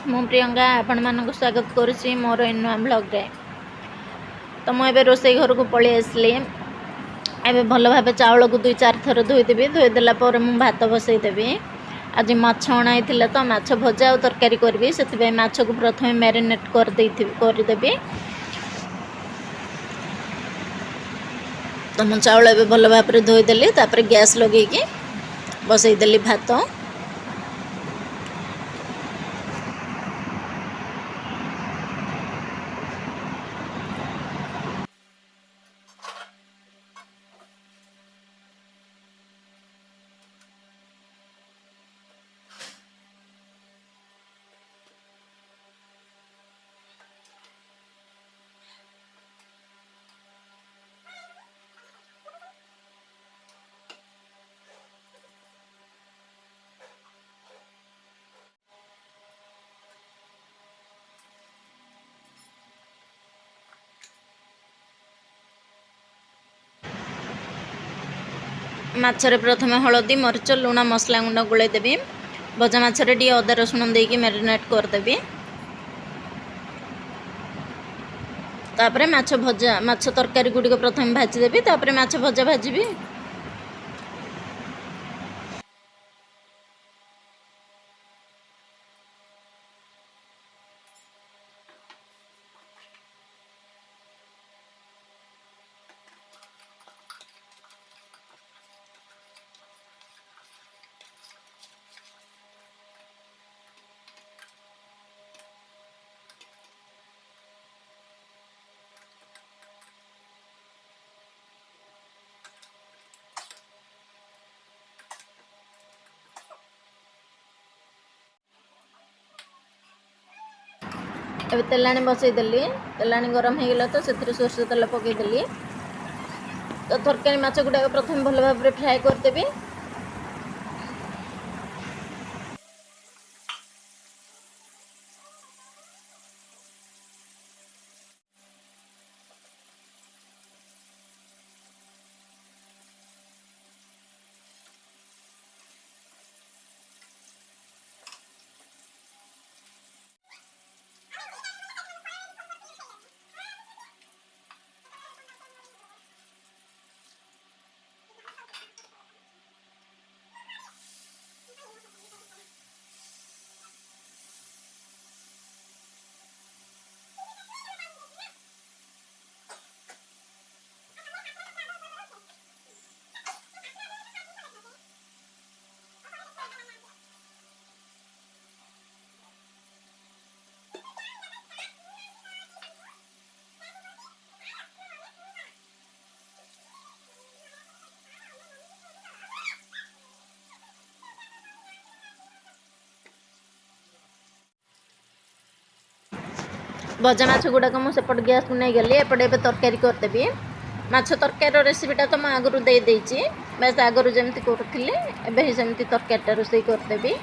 मु प्रियंका आपण मानक स्वागत करुच्ची मोर नुआ ब्लॉग रे। तो मुझे रोसई घर को पलि आसली। एबे भल भाव चाउल को 2-4 थर धोईदेवी। धोईदेला मुझे भात बसईदेवी। आज माछ अणाई तो माछ भजा और तरकारी करी से माछ को प्रथम मैरिनेट करदेवी। तो मुझे चाउल ए भल भाव धोईदेली गैस लगे बसईदेली भात। माछरे प्रथम हलदी मरीच लुण मसला गुंड गोलैदेवी। भजा माछरे टी अदा रसुण देकी मैरिनेट करदेवी। तापरे माछ भजा माछ तरकारी गुड़िक प्रथम भाजीदेवी। तापरे माछ भजा भाजी। एबे तेलाणी बसईदेली। तेलाणी गरम हो गला तो से सोरष तेल पकईदेली। तो तरकारी माछ गुड़ाक प्रथम भल भाव फ्राए करदेवी। भजा माछ गुड़ाक मुझे सेपट गैस को नहीं गली। एपटे एबे तरकारी करदेवी। माछ तरकारी रेसिपीटा तो मैं आगु देदेई बस आगु जमी करूँ एवं सेमती तरकारीटा रोषे करदेवी।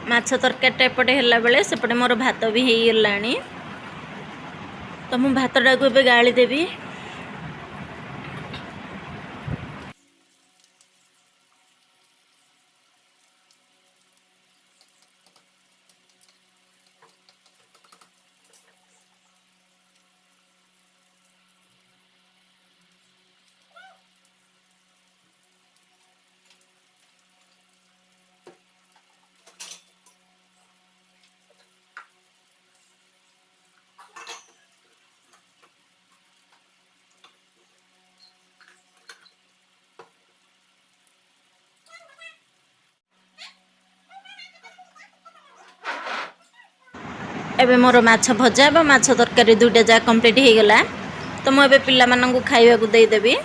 माछ तरकारीटा एपटे होला बेले सेपटे मोर भात भी हो गलानी। तो मु भातटा को एबे गाली देवी। एबे मोर माछ भजा और माछ तरकारी दुईटा जा कंप्लीट हो गला। तो मुझे पिला मानू खाइबा को देदेवी।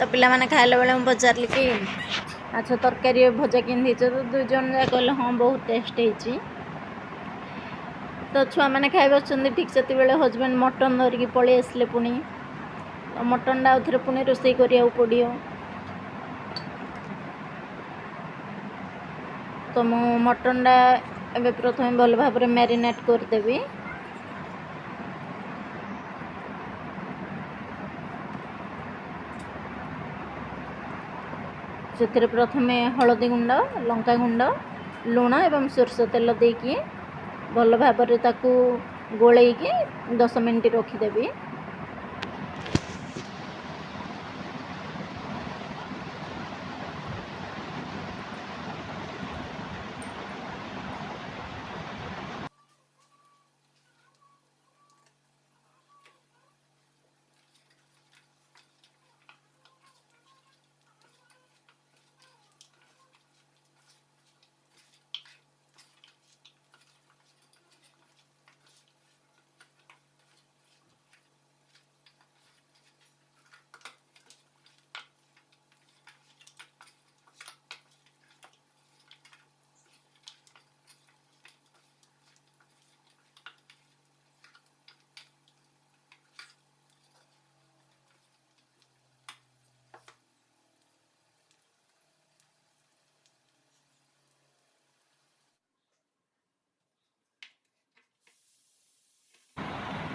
तो पिला माने खाइला बेले मुझे पचारि कि माछ तरकारी भजा केमती तो दुई जन जा कहले हाँ बहुत टेस्ट होती। तो छुआ मैंने खाई बच्चन ठीक से हजबैंड मटन धरिकी पलि आसले पुणी। तो मटन टा आउे पुणी रोषे करिया पड़ो। तो मु मटन टा एबे प्रथम भल भाव मैरिनेट करदेवी। से प्रथम हलदी गुंड लंका गुंड लुण एवं सोरष तेल देकी भल भाव गोलैकी 10 मिनिट रखिदेवी।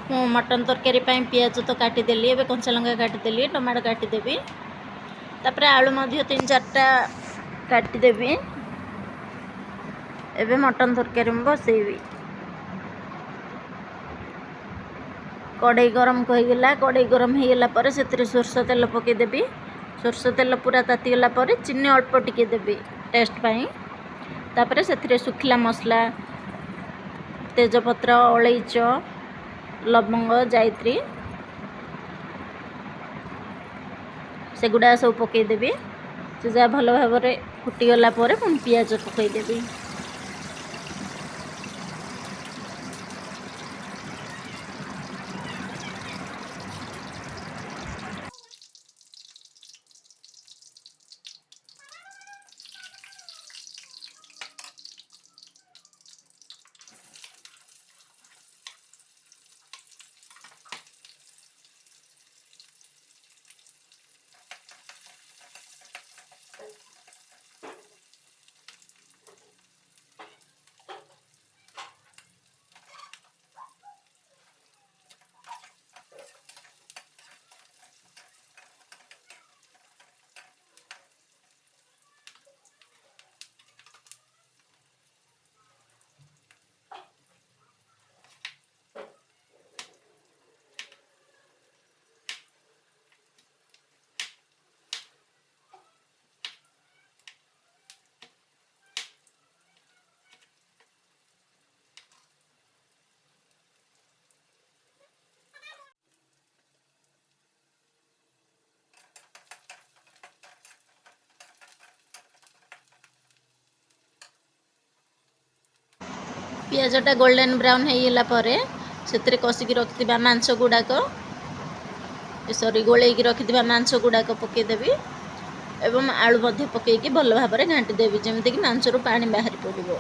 मु मटन तरकारी पियाज तो काटिदेली। एबे कंचा लंका काटिदेली टमाटो काटिदेवी। तापर आलू मध्य 3-4टा काटिदेवी। एबे मटन तरकारी में बसैबी। कड़ाई गरम होगला। कड़ाई गरम होगला पर से सोरष तेल पकईदेवी। सोरष तेल पूरा तातीगला पर चीनी अल्प टिके देवी टेस्ट पाई। तापर से सुखिला मसला तेजपत्र अलैच लवंग जायत्री से गुड़ा सब पकईदेवी। से जहाँ भल भाव फुटीगला पुणी पियाज पकईदेवी। पियाजटा गोल्डन ब्राउन होईगला परे से कषिकी रखिथिबा मांस गुड़ाक सॉरी गोलेकी रखिथिबा मांस गुड़ाक पकेदेवी एवं आलू मध्य पकेकी भल भाव में घाटी देवी जमीक मांसरू पानी बाहरी पड़ो।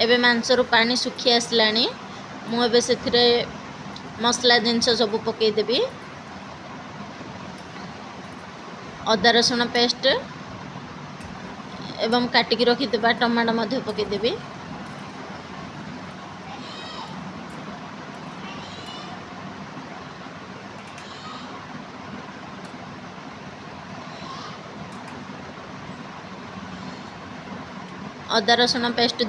एबे मांसरू पानी सुखी आसलानी मुझे से मसला जिनस सब पकईदेवी अदा रसुण पेस्ट एवं काटिकी रखिथिबा टमाटो मध्य पकईदेवी। अदा रसुण पेस्ट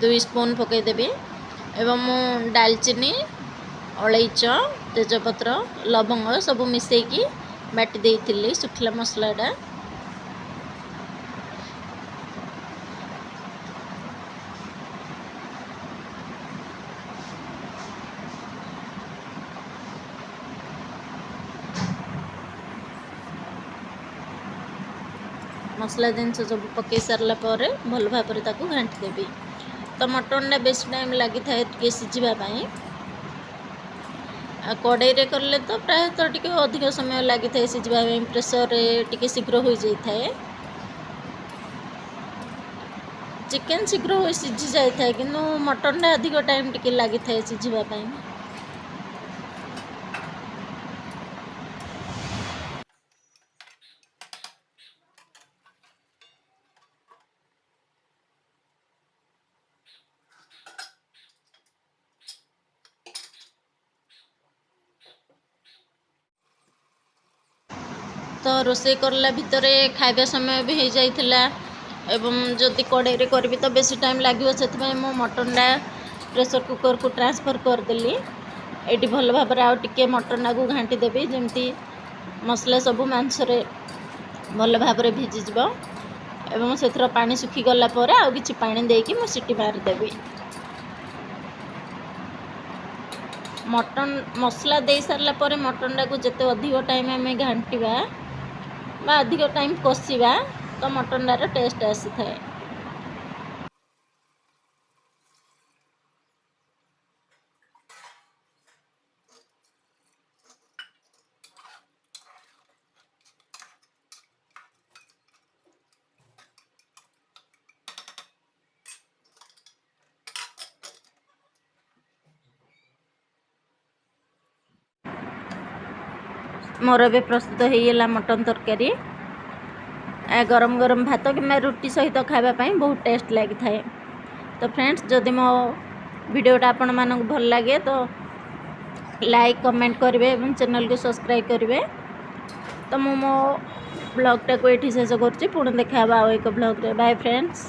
2 स्पून पकईदेवी एवं मु दालचीनी अलैच तेजपत्र लवंग सब मिसेकी बाटी देइथिली सुखला मसलाटा। मसला जिनस सब पकई सारा पर भल भाव में घाटी देवी। तो मटनटा बेस टाइम लगी था सिझापी कड़ई रे करले तो प्रायतः टिके अधिक समय लगी था सिझापी प्रेसर रे शीघ्र हो जाए चिकेन शीघ्र हो सिझी जाए कि मटनटा अधिक टाइम टिके लगी था सिझापी। तो रोसे करला भितर खाइबा समय भी हो जाइथिला एवं जदि कड़ई रे करबी तो बेसी टाइम लगे से मो मटनटा प्रेसर कुकर को ट्रांसफर करदेली। ये भल भाव में आउे मटन को घाटी देवी जमती मसला सब मांसरे भल भाव में भिजिज एवं से पानी सुखी गला पर आउ किछि पानी देकी मु सीटी मारिदेवी। मटन मसला दे सारा पर मटनटा को जिते अधिक टाइम आम घाटिबा अधिक टाइम कषिबा तो मटनटार टेस्ट आसी थाए। मोर ए प्रस्तुत होगा मटन तरकारी गरम गरम भात कि रुटी सहित खावाई बहुत टेस्ट लगी थाए। तो फ्रेंड्स जदि मो वीडियोटा आपण मानक भल लगे तो लाइक कमेंट करेंगे और चैनल को सब्सक्राइब करेंगे। तो मो ब्लॉगटा को ये शेष करुँच पुणी देखा एक ब्लॉग रे। Bye friends.